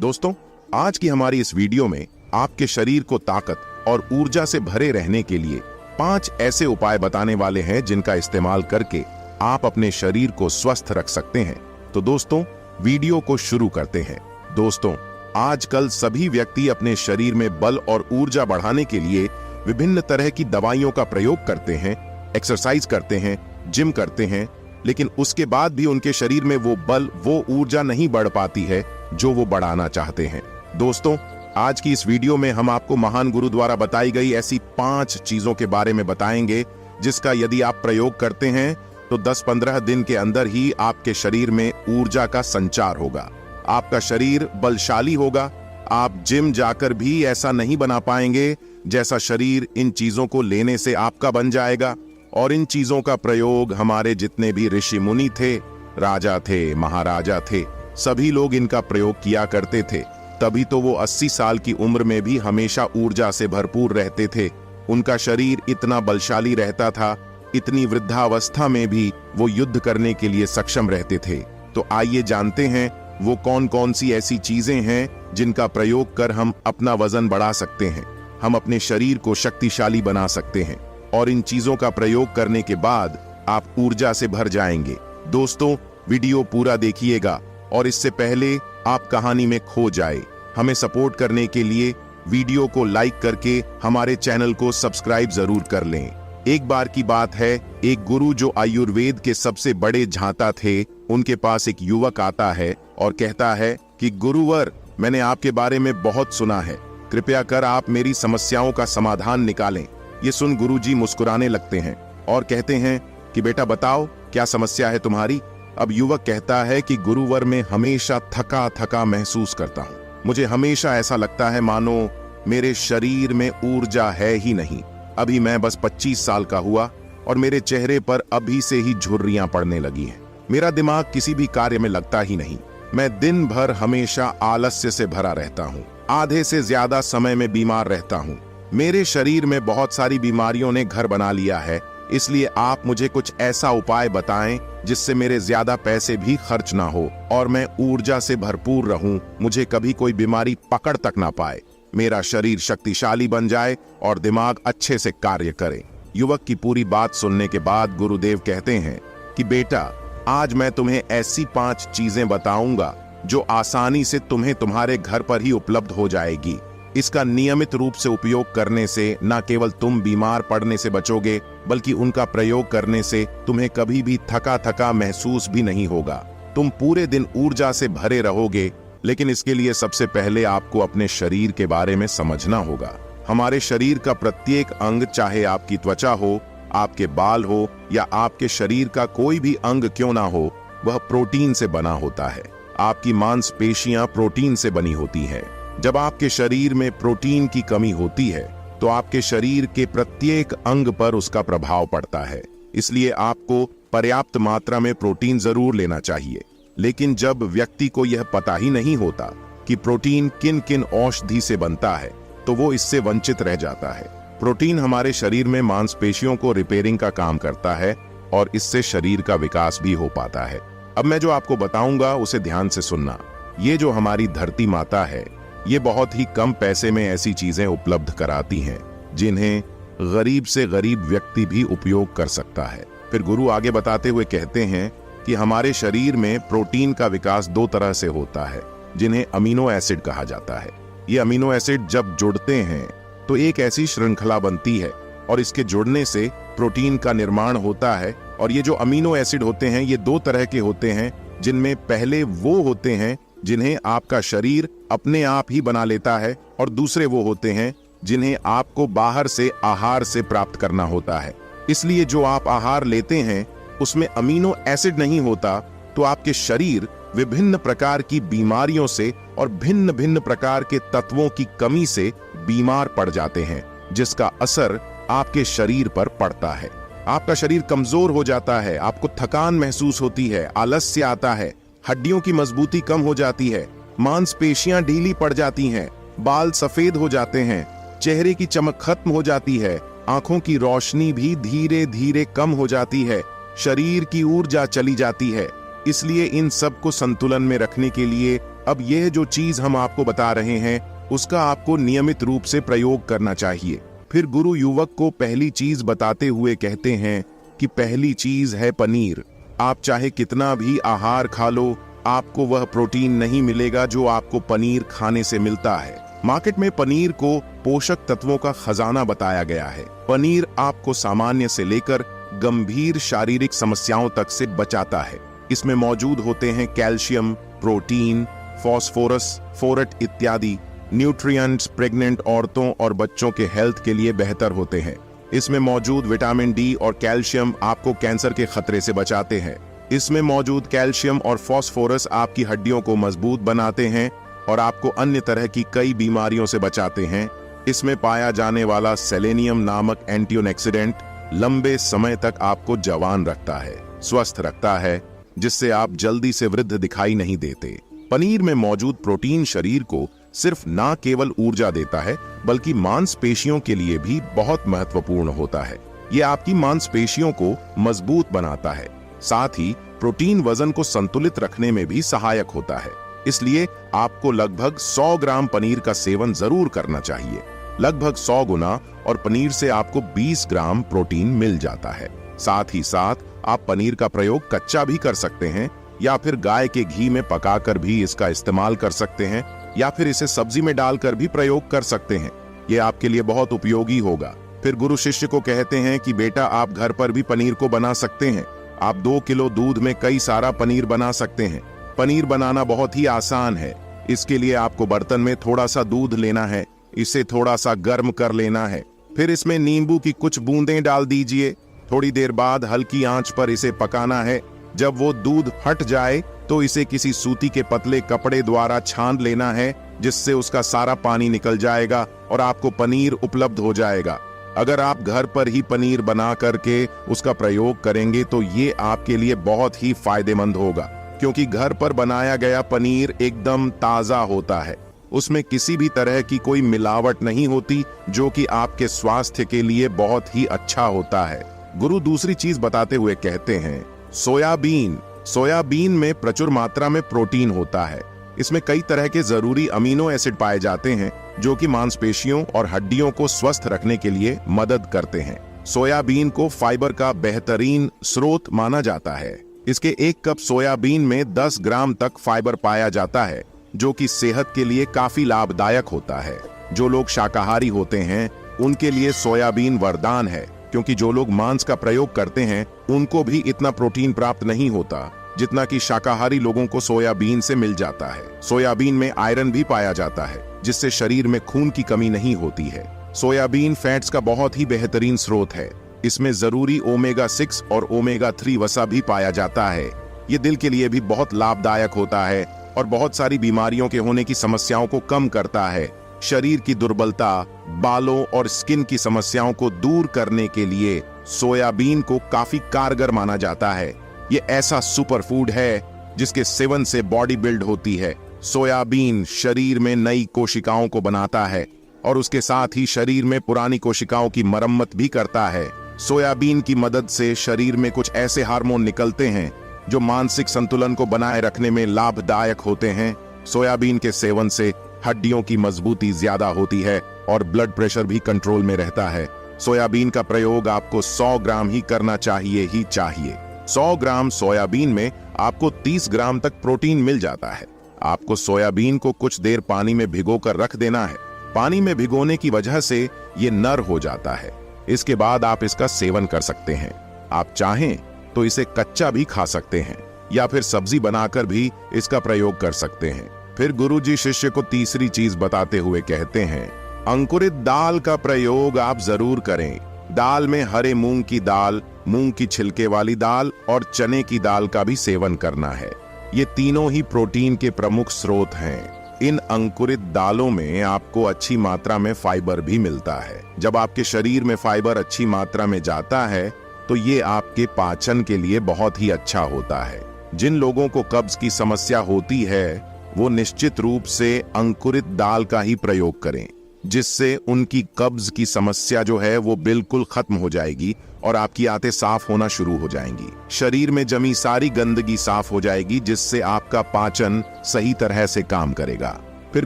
दोस्तों, आज की हमारी इस वीडियो में आपके शरीर को ताकत और ऊर्जा से भरे रहने के लिए 5 ऐसे उपाय बताने वाले हैं जिनका इस्तेमाल करके आप अपने शरीर को स्वस्थ रख सकते हैं। तो दोस्तों, वीडियो को शुरू करते हैं। दोस्तों, आजकल सभी व्यक्ति अपने शरीर में बल और ऊर्जा बढ़ाने के लिए विभिन्न तरह की दवाइयों का प्रयोग करते हैं, एक्सरसाइज करते हैं, जिम करते हैं, लेकिन उसके बाद भी उनके शरीर में वो बल, वो ऊर्जा नहीं बढ़ पाती है जो वो बढ़ाना चाहते हैं। दोस्तों, आज की इस वीडियो में हम आपको महान गुरु द्वारा बताई गई ऐसी 5 चीजों के बारे में बताएंगे जिसका यदि आप प्रयोग करते हैं तो 10-15 दिन के अंदर ही आपके शरीर में ऊर्जा का संचार होगा, आपका शरीर बलशाली होगा। आप जिम जाकर भी ऐसा नहीं बना पाएंगे जैसा शरीर इन चीजों को लेने से आपका बन जाएगा। और इन चीजों का प्रयोग हमारे जितने भी ऋषि मुनि थे, राजा थे, महाराजा थे, सभी लोग इनका प्रयोग किया करते थे। तभी तो वो 80 साल की उम्र में भी हमेशा ऊर्जा से भरपूर रहते थे। उनका शरीर इतना बलशाली रहता था, इतनी वृद्धावस्था में भी वो युद्ध करने के लिए सक्षम रहते थे। तो आइए जानते हैं वो कौन कौन सी ऐसी चीजें हैं जिनका प्रयोग कर हम अपना वजन बढ़ा सकते हैं, हम अपने शरीर को शक्तिशाली बना सकते हैं और इन चीजों का प्रयोग करने के बाद आप ऊर्जा से भर जाएंगे। दोस्तों, वीडियो पूरा देखिएगा और इससे पहले आप कहानी में खो जाए, हमें सपोर्ट करने के लिए वीडियो को लाइक करके हमारे चैनल को सब्सक्राइब जरूर कर लें। एक बार की बात है, एक गुरु जो आयुर्वेद के सबसे बड़े झांता थे, उनके पास एक युवक आता है और कहता है कि गुरुवर, मैंने आपके बारे में बहुत सुना है, कृपया कर आप मेरी समस्याओं का समाधान निकालें। ये सुन गुरुजी मुस्कुराने लगते हैं और कहते हैं कि बेटा बताओ, क्या समस्या है तुम्हारी। अब युवक कहता है कि गुरुवर, मैं हमेशा थका थका महसूस करता हूँ, मुझे हमेशा ऐसा लगता है मानो मेरे शरीर में ऊर्जा है ही नहीं। अभी मैं बस 25 साल का हुआ और मेरे चेहरे पर अभी से ही झुर्रियां पड़ने लगी हैं। मेरा दिमाग किसी भी कार्य में लगता ही नहीं। मैं दिन भर हमेशा आलस्य से भरा रहता हूँ, आधे से ज्यादा समय में बीमार रहता हूँ। मेरे शरीर में बहुत सारी बीमारियों ने घर बना लिया है, इसलिए आप मुझे कुछ ऐसा उपाय बताएं जिससे मेरे ज्यादा पैसे भी खर्च ना हो और मैं ऊर्जा से भरपूर रहूं, मुझे कभी कोई बीमारी पकड़ तक ना पाए, मेरा शरीर शक्तिशाली बन जाए और दिमाग अच्छे से कार्य करे। युवक की पूरी बात सुनने के बाद गुरुदेव कहते हैं कि बेटा, आज मैं तुम्हें ऐसी 5 चीजें बताऊंगा जो आसानी से तुम्हें तुम्हारे घर पर ही उपलब्ध हो जाएगी। इसका नियमित रूप से उपयोग करने से न केवल तुम बीमार पड़ने से बचोगे, बल्कि उनका प्रयोग करने से तुम्हें कभी भी थका थका महसूस भी नहीं होगा। तुम पूरे दिन ऊर्जा से भरे रहोगे। लेकिन इसके लिए सबसे पहले आपको अपने शरीर के बारे में समझना होगा। हमारे शरीर का प्रत्येक अंग, चाहे आपकी त्वचा हो, आपके बाल हो या आपके शरीर का कोई भी अंग क्यों ना हो, वह प्रोटीन से बना होता है। आपकी मांसपेशियां प्रोटीन से बनी होती हैं। जब आपके शरीर में प्रोटीन की कमी होती है तो आपके शरीर के प्रत्येक अंग पर उसका प्रभाव पड़ता है। इसलिए आपको पर्याप्त मात्रा में प्रोटीन जरूर लेना चाहिए। लेकिन जब व्यक्ति को यह पता ही नहीं होता कि प्रोटीन किन किन औषधि से बनता है, तो वो इससे वंचित रह जाता है। प्रोटीन हमारे शरीर में मांसपेशियों को रिपेयरिंग का काम करता है और इससे शरीर का विकास भी हो पाता है। अब मैं जो आपको बताऊंगा उसे ध्यान से सुनना। ये जो हमारी धरती माता है, ये बहुत ही कम पैसे में ऐसी चीजें उपलब्ध कराती हैं जिन्हें गरीब से गरीब व्यक्ति भी उपयोग कर सकता है। फिर गुरु आगे बताते हुए कहते हैं कि हमारे शरीर में प्रोटीन का विकास 2 तरह से होता है, जिन्हें अमीनो एसिड कहा जाता है। ये अमीनो एसिड जब जुड़ते हैं तो एक ऐसी श्रृंखला बनती है और इसके जुड़ने से प्रोटीन का निर्माण होता है। और ये जो अमीनो एसिड होते हैं, ये 2 तरह के होते हैं, जिनमें पहले वो होते हैं जिन्हें आपका शरीर अपने आप ही बना लेता है और दूसरे वो होते हैं जिन्हें आपको बाहर से आहार से प्राप्त करना होता है। इसलिए जो आप आहार लेते हैं उसमें अमीनो एसिड नहीं होता, तो आपके शरीर विभिन्न प्रकार की बीमारियों से और भिन्न भिन्न प्रकार के तत्वों की कमी से बीमार पड़ जाते हैं, जिसका असर आपके शरीर पर पड़ता है। आपका शरीर कमजोर हो जाता है, आपको थकान महसूस होती है, आलस्य आता है, हड्डियों की मजबूती कम हो जाती है, मांसपेशियां ढीली पड़ जाती हैं, बाल सफेद हो जाते हैं, चेहरे की चमक खत्म हो जाती है, आंखों की रोशनी भी धीरे धीरे कम हो जाती है, शरीर की ऊर्जा चली जाती है। इसलिए इन सब को संतुलन में रखने के लिए अब यह जो चीज हम आपको बता रहे हैं उसका आपको नियमित रूप से प्रयोग करना चाहिए। फिर गुरु युवक को पहली चीज बताते हुए कहते हैं कि पहली चीज है पनीर। आप चाहे कितना भी आहार खा लो, आपको वह प्रोटीन नहीं मिलेगा जो आपको पनीर खाने से मिलता है। मार्केट में पनीर को पोषक तत्वों का खजाना बताया गया है। पनीर आपको सामान्य से लेकर गंभीर शारीरिक समस्याओं तक से बचाता है। इसमें मौजूद होते हैं कैल्शियम, प्रोटीन, फास्फोरस, फोरेट इत्यादि न्यूट्रिएंट्स प्रेग्नेंट औरतों और बच्चों के हेल्थ के लिए बेहतर होते हैं। इसमें मौजूद विटामिन डी और कैल्शियम आपको कैंसर के खतरे से बचाते हैं। इसमें मौजूद कैल्शियम और फास्फोरस आपकी हड्डियों को मजबूत बनाते हैं और आपको अन्य तरह की कई बीमारियों से बचाते हैं। इसमें पाया जाने वाला सेलेनियम नामक एंटीऑक्सीडेंट लंबे समय तक आपको जवान रखता है, स्वस्थ रखता है, जिससे आप जल्दी से वृद्ध दिखाई नहीं देते। पनीर में मौजूद प्रोटीन शरीर को सिर्फ ना केवल ऊर्जा देता है बल्कि मांसपेशियों के लिए भी बहुत महत्वपूर्ण होता है। ये आपकी मांसपेशियों को मजबूत बनाता है। साथ ही प्रोटीन वजन को संतुलित रखने में भी सहायक होता है। इसलिए आपको लगभग 100 ग्राम पनीर का सेवन जरूर करना चाहिए। लगभग 100 गुना और पनीर से आपको 20 ग्राम प्रोटीन मिल जाता है। साथ ही साथ आप पनीर का प्रयोग कच्चा भी कर सकते हैं या फिर गाय के घी में पकाकर भी इसका इस्तेमाल कर सकते हैं या फिर इसे सब्जी में डालकर भी प्रयोग कर सकते हैं। ये आपके लिए बहुत उपयोगी होगा। फिर गुरु शिष्य को कहते हैं कि बेटा आप घर पर भी पनीर को बना सकते हैं। आप 2 किलो दूध में कई सारा पनीर बना सकते हैं। पनीर बनाना बहुत ही आसान है। इसके लिए आपको बर्तन में थोड़ा सा दूध लेना है, इसे थोड़ा सा गर्म कर लेना है, फिर इसमें नींबू की कुछ बूंदें डाल दीजिए। थोड़ी देर बाद हल्की आंच पर इसे पकाना है। जब वो दूध हट जाए तो इसे किसी सूती के पतले कपड़े द्वारा छान लेना है, जिससे उसका सारा पानी निकल जाएगा और आपको पनीर उपलब्ध हो जाएगा। अगर आप घर पर ही पनीर बना करके उसका प्रयोग करेंगे तो ये आपके लिए बहुत ही फायदेमंद होगा, क्योंकि घर पर बनाया गया पनीर एकदम ताजा होता है। उसमें किसी भी तरह की कोई मिलावट नहीं होती, जो कि आपके स्वास्थ्य के लिए बहुत ही अच्छा होता है। गुरु दूसरी चीज बताते हुए कहते हैं सोयाबीन। सोयाबीन में प्रचुर मात्रा में प्रोटीन होता है। इसमें कई तरह के जरूरी अमीनो एसिड पाए जाते हैं जो कि मांसपेशियों और हड्डियों को स्वस्थ रखने के लिए मदद करते हैं। सोयाबीन को फाइबर का बेहतरीन स्रोत माना जाता है। इसके 1 कप सोयाबीन में 10 ग्राम तक फाइबर पाया जाता है, जो कि सेहत के लिए काफी लाभदायक होता है। जो लोग शाकाहारी होते हैं उनके लिए सोयाबीन वरदान है, क्योंकि जो लोग मांस का प्रयोग करते हैं उनको भी इतना प्रोटीन प्राप्त नहीं होता जितना कि शाकाहारी लोगों को सोयाबीन से मिल जाता है। सोयाबीन में आयरन भी पाया जाता है, जिससे शरीर में खून की कमी नहीं होती है। सोयाबीन फैट्स का बहुत ही बेहतरीन स्रोत है। इसमें जरूरी ओमेगा 6 और ओमेगा 3 वसा भी पाया जाता है। ये दिल के लिए भी बहुत लाभदायक होता है और बहुत सारी बीमारियों के होने की समस्याओं को कम करता है। शरीर की दुर्बलता, बालों और स्किन की समस्याओं को दूर करने के लिए सोयाबीन को काफी कारगर माना जाता है। ये ऐसा सुपर फूड है जिसके सेवन से बॉडी बिल्ड होती है। सोयाबीन शरीर में नई कोशिकाओं को बनाता है और उसके साथ ही शरीर में पुरानी कोशिकाओं की मरम्मत भी करता है। सोयाबीन की मदद से शरीर में कुछ ऐसे हार्मोन निकलते हैं जो मानसिक संतुलन को बनाए रखने में लाभदायक होते हैं। सोयाबीन के सेवन से हड्डियों की मजबूती ज्यादा होती है और ब्लड प्रेशर भी कंट्रोल में रहता है। सोयाबीन का प्रयोग आपको 100 ग्राम ही करना चाहिए ही चाहिए। 100 ग्राम सोयाबीन में आपको 30 ग्राम तक प्रोटीन मिल जाता है। आपको सोयाबीन को कुछ देर पानी में भिगोकर रख देना है। पानी में भिगोने की वजह से ये नर हो जाता है। इसके बाद आप इसका सेवन कर सकते हैं। आप चाहें तो इसे कच्चा भी खा सकते हैं या फिर सब्जी बनाकर भी इसका प्रयोग कर सकते हैं। फिर गुरुजी शिष्य को तीसरी चीज बताते हुए कहते हैं अंकुरित दाल का प्रयोग आप जरूर करें। दाल में हरे मूंग की दाल, मूंग की छिलके वाली दाल और चने की दाल का भी सेवन करना है। ये तीनों ही प्रोटीन के प्रमुख स्रोत हैं। इन अंकुरित दालों में आपको अच्छी मात्रा में फाइबर भी मिलता है। जब आपके शरीर में फाइबर अच्छी मात्रा में जाता है तो ये आपके पाचन के लिए बहुत ही अच्छा होता है। जिन लोगों को कब्ज की समस्या होती है वो निश्चित रूप से अंकुरित दाल का ही प्रयोग करें। जिससे उनकी कब्ज की समस्या जो है वो बिल्कुल खत्म हो जाएगी और आपकी आंतें साफ होना शुरू हो जाएंगी। शरीर में जमी सारी गंदगी साफ हो जाएगी, जिससे आपका पाचन सही तरह से काम करेगा। फिर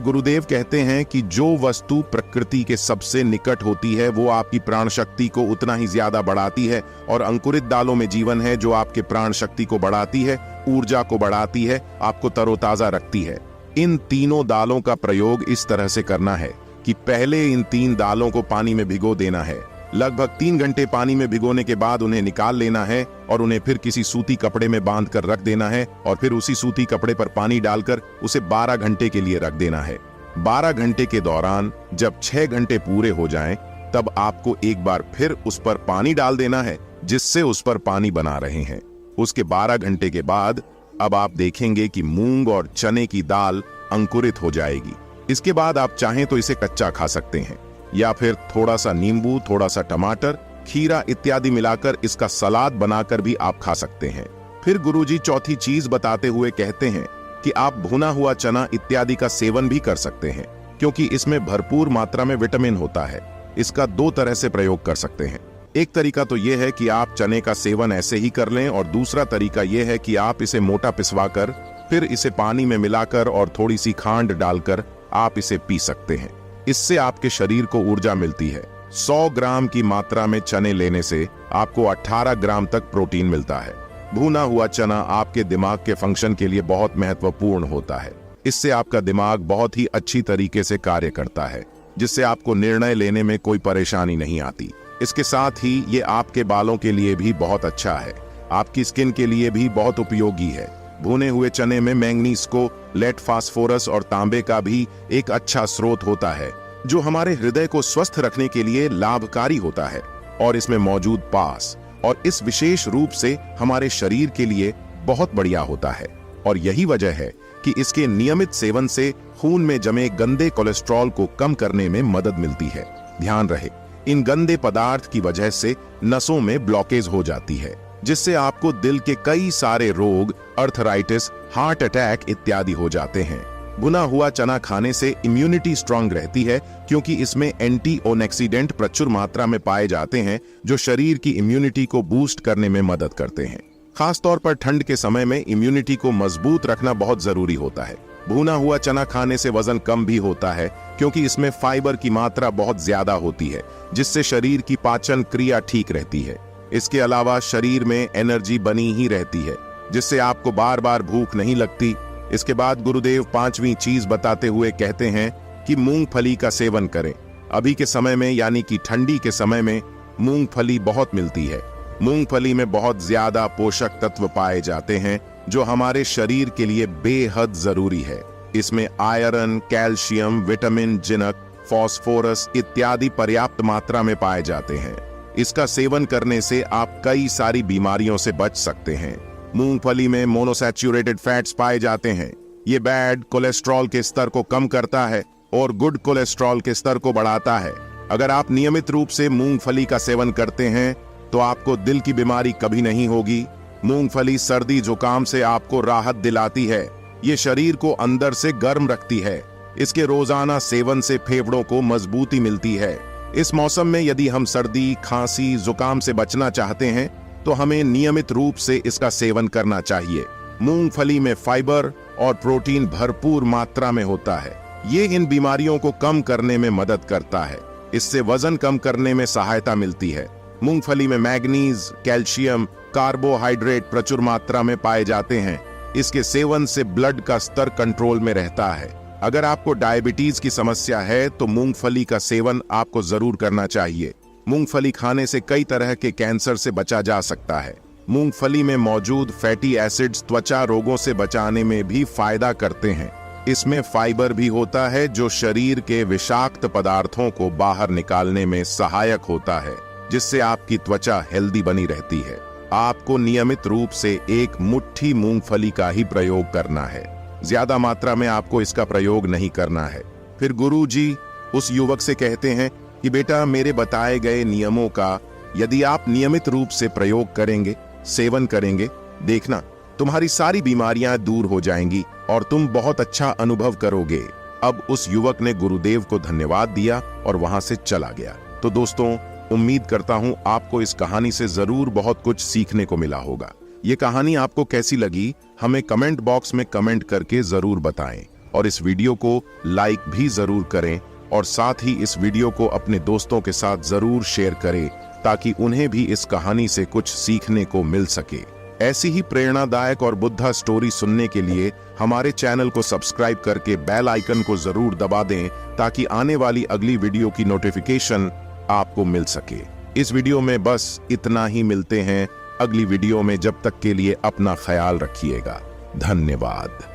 गुरुदेव कहते हैं कि जो वस्तु प्रकृति के सबसे निकट होती है वो आपकी प्राण शक्ति को उतना ही ज्यादा बढ़ाती है, और अंकुरित दालों में जीवन है जो आपके प्राण शक्ति को बढ़ाती है, ऊर्जा को बढ़ाती है, आपको तरोताजा रखती है। इन तीनों दालों का प्रयोग इस तरह से करना है कि पहले इन 3 दालों को पानी में भिगो देना है। लगभग 3 घंटे पानी में भिगोने के बाद उन्हें निकाल लेना है और उन्हें फिर किसी सूती कपड़े में बांध कर रख देना है, और फिर उसी सूती कपड़े पर पानी डालकर उसे 12 घंटे के लिए रख देना है। 12 घंटे के दौरान जब 6 घंटे पूरे हो जाएं, तब आपको एक बार फिर उस पर पानी डाल देना है, जिससे उस पर पानी बना रहे हैं। उसके 12 घंटे के बाद अब आप देखेंगे कि मूंग और चने की दाल अंकुरित हो जाएगी। इसके बाद आप चाहें तो इसे कच्चा खा सकते हैं, या फिर थोड़ा सा नींबू, थोड़ा सा टमाटर, खीरा इत्यादि मिलाकर इसका सलाद बनाकर भी आप खा सकते हैं। फिर गुरुजी चौथी चीज बताते हुए कहते हैं कि आप भुना हुआ चना इत्यादि का सेवन भी कर सकते हैं, क्योंकि इसमें भरपूर मात्रा में विटामिन होता है। इसका 2 तरह से प्रयोग कर सकते हैं। एक तरीका तो यह है कि आप चने का सेवन ऐसे ही कर लें, और दूसरा तरीका यह है कि आप इसे मोटा पिसवाकर फिर इसे पानी में मिलाकर और थोड़ी सी खांड डालकर आप इसे पी सकते हैं। इससे आपके शरीर को ऊर्जा मिलती है। 100 ग्राम की मात्रा में चने लेने से आपको 18 ग्राम तक प्रोटीन मिलता है। भुना हुआ चना आपके दिमाग के फंक्शन के लिए बहुत महत्वपूर्ण होता है। इससे आपका दिमाग बहुत ही अच्छी तरीके से कार्य करता है, जिससे आपको निर्णय लेने में कोई परेशानी नहीं आती। इसके साथ ही ये आपके बालों के लिए भी बहुत अच्छा है, आपकी स्किन के लिए भी बहुत उपयोगी है। भुने हुए चने में मैंगनीज को, लेड, फास्फोरस और तांबे का भी एक अच्छा स्रोत होता है, जो हमारे हृदय को स्वस्थ रखने के लिए लाभकारी होता है। और इसमें मौजूद पास और इस विशेष रूप से हमारे शरीर के लिए बहुत बढ़िया होता है। और यही वजह है कि इसके नियमित सेवन से खून में जमे गंदे कोलेस्ट्रॉल को कम करने में मदद मिलती है। ध्यान रहे, इन गंदे पदार्थ की वजह से नसों में ब्लॉकेज हो जाती है, जिससे आपको दिल के कई सारे रोग, अर्थराइटिस, हार्ट अटैक इत्यादि हो जाते हैं। भुना हुआ चना खाने से इम्यूनिटी स्ट्रांग रहती है, क्योंकि इसमें एंटीऑक्सीडेंट प्रचुर मात्रा में पाए जाते हैं, जो शरीर की इम्यूनिटी को बूस्ट करने में मदद करते हैं। खासतौर पर ठंड के समय में इम्यूनिटी को मजबूत रखना बहुत जरूरी होता है। भुना हुआ चना खाने से वजन कम भी होता है, क्योंकि इसमें फाइबर की मात्रा बहुत ज्यादा होती है, जिससे शरीर की पाचन क्रिया ठीक रहती है। इसके अलावा शरीर में एनर्जी बनी ही रहती है, जिससे आपको बार बार भूख नहीं लगती। इसके बाद गुरुदेव 5वीं चीज बताते हुए कहते हैं कि मूंगफली का सेवन करें। अभी के समय में, यानी कि ठंडी के समय में, मूंगफली बहुत मिलती है। मूंगफली में बहुत ज्यादा पोषक तत्व पाए जाते हैं, जो हमारे शरीर के लिए बेहद जरूरी है। इसमें iron, calcium, vitamin, zinc, phosphorus इत्यादि पर्याप्त मात्रा में पाए जाते हैं। इसका सेवन करने से आप कई सारी बीमारियों से बच सकते हैं। मूंगफली में मोनोसैचुरेटेड फैट्स पाए जाते हैं। ये बैड कोलेस्ट्रॉल के स्तर को कम करता है और गुड कोलेस्ट्रॉल के स्तर को बढ़ाता है। अगर आप नियमित रूप से मूंगफली का सेवन करते हैं तो आपको दिल की बीमारी कभी नहीं होगी। मूंगफली सर्दी जुकाम से आपको राहत दिलाती है। ये शरीर को अंदर से गर्म रखती है। इसके रोजाना सेवन से फेफड़ों को मजबूती मिलती है। इस मौसम में यदि हम सर्दी, खांसी, जुकाम से बचना चाहते हैं तो हमें नियमित रूप से इसका सेवन करना चाहिए। मूंगफली में फाइबर और प्रोटीन भरपूर मात्रा में होता है। ये इन बीमारियों को कम करने में मदद करता है। इससे वजन कम करने में सहायता मिलती है। मूंगफली में मैग्नीज, कैल्शियम, कार्बोहाइड्रेट प्रचुर मात्रा में पाए जाते हैं। इसके सेवन से ब्लड का स्तर कंट्रोल में रहता है। अगर आपको डायबिटीज की समस्या है तो मूंगफली का सेवन आपको जरूर करना चाहिए। मूंगफली खाने से कई तरह के कैंसर से बचा जा सकता है। मूंगफली में मौजूद फैटी एसिड्स त्वचा रोगों से बचाने में भी फायदा करते हैं। इसमें फाइबर भी होता है, जो शरीर के विषाक्त पदार्थों को बाहर निकालने में सहायक होता है, जिससे आपकी त्वचा हेल्दी बनी रहती है। आपको नियमित रूप से 1 मुट्ठी मूंगफली का ही प्रयोग करना है। ज्यादा मात्रा में आपको इसका प्रयोग नहीं करना है। फिर गुरुजी उस युवक से कहते हैं कि बेटा, मेरे बताए गए नियमों का यदि आप नियमित रूप से प्रयोग करेंगे, सेवन करेंगे, देखना तुम्हारी सारी बीमारियां दूर हो जाएंगी और तुम बहुत अच्छा अनुभव करोगे। अब उस युवक ने गुरुदेव को धन्यवाद दिया और वहां से चला गया। तो दोस्तों, उम्मीद करता हूं आपको इस कहानी से जरूर बहुत कुछ सीखने को मिला होगा। ये कहानी आपको कैसी लगी हमें कमेंट बॉक्स में कमेंट करके जरूर बताएं और इस वीडियो को लाइक भी जरूर करें और साथ ही इस वीडियो को अपने दोस्तों के साथ जरूर शेयर करें ताकि उन्हें भी इस कहानी से कुछ सीखने को मिल सके। ऐसी ही प्रेरणादायक और बुद्धा स्टोरी सुनने के लिए हमारे चैनल को सब्सक्राइब करके बेल आइकन को जरूर दबा दें ताकि आने वाली अगली वीडियो की नोटिफिकेशन आपको मिल सके। इस वीडियो में बस इतना ही, मिलते हैं अगली वीडियो में। जब तक के लिए अपना ख्याल रखिएगा। धन्यवाद।